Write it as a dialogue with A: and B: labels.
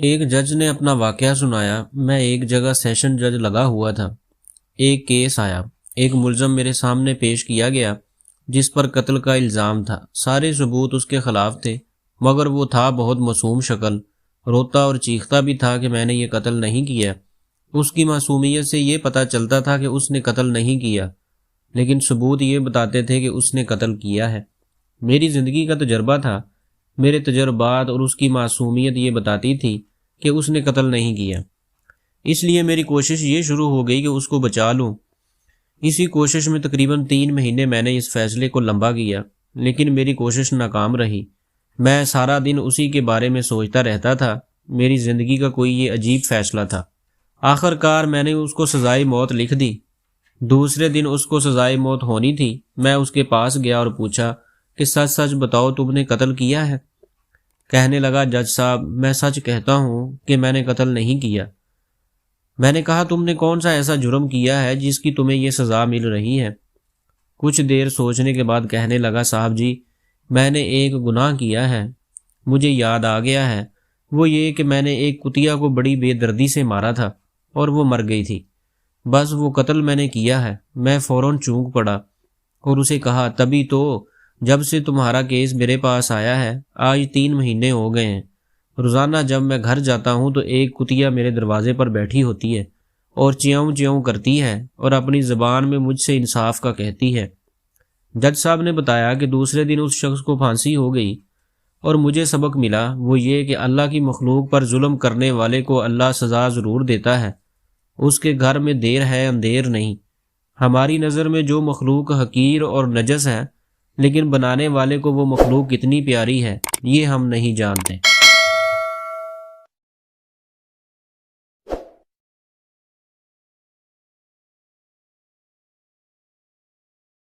A: ایک جج نے اپنا واقعہ سنایا۔ میں ایک جگہ سیشن جج لگا ہوا تھا۔ ایک کیس آیا، ایک ملزم میرے سامنے پیش کیا گیا جس پر قتل کا الزام تھا۔ سارے ثبوت اس کے خلاف تھے، مگر وہ تھا بہت معصوم شکل، روتا اور چیختا بھی تھا کہ میں نے یہ قتل نہیں کیا۔ اس کی معصومیت سے یہ پتہ چلتا تھا کہ اس نے قتل نہیں کیا، لیکن ثبوت یہ بتاتے تھے کہ اس نے قتل کیا ہے۔ میری زندگی کا تجربہ تھا، میرے تجربات اور اس کی معصومیت یہ بتاتی تھی کہ اس نے قتل نہیں کیا۔ اس لیے میری کوشش یہ شروع ہو گئی کہ اس کو بچا لوں۔ اسی کوشش میں تقریباً 3 مہینے میں نے اس فیصلے کو لمبا کیا، لیکن میری کوشش ناکام رہی۔ میں سارا دن اسی کے بارے میں سوچتا رہتا تھا۔ میری زندگی کا کوئی یہ عجیب فیصلہ تھا۔ آخر کار میں نے اس کو سزائے موت لکھ دی۔ دوسرے دن اس کو سزائے موت ہونی تھی۔ میں اس کے پاس گیا اور پوچھا کہ سچ سچ بتاؤ، تم نے قتل کیا ہے؟ کہنے لگا، جج صاحب میں سچ کہتا ہوں کہ میں نے قتل نہیں کیا۔ میں نے کہا، تم نے کون سا ایسا جرم کیا ہے جس کی تمہیں یہ سزا مل رہی ہے؟ کچھ دیر سوچنے کے بعد کہنے لگا، صاحب جی میں نے ایک گناہ کیا ہے، مجھے یاد آ گیا ہے۔ وہ یہ کہ میں نے ایک کتیا کو بڑی بے دردی سے مارا تھا اور وہ مر گئی تھی۔ بس وہ قتل میں نے کیا ہے۔ میں فوراً چونک پڑا اور اسے کہا، تبھی تو جب سے تمہارا کیس میرے پاس آیا ہے آج 3 مہینے ہو گئے ہیں۔ روزانہ جب میں گھر جاتا ہوں تو ایک کتیا میرے دروازے پر بیٹھی ہوتی ہے اور چیوں چیوں کرتی ہے اور اپنی زبان میں مجھ سے انصاف کا کہتی ہے۔ جج صاحب نے بتایا کہ دوسرے دن اس شخص کو پھانسی ہو گئی اور مجھے سبق ملا، وہ یہ کہ اللہ کی مخلوق پر ظلم کرنے والے کو اللہ سزا ضرور دیتا ہے۔ اس کے گھر میں دیر ہے اندھیر نہیں۔ ہماری نظر میں جو مخلوق حقیر اور نجس ہے، لیکن بنانے والے کو وہ مخلوق کتنی پیاری ہے یہ ہم نہیں جانتے۔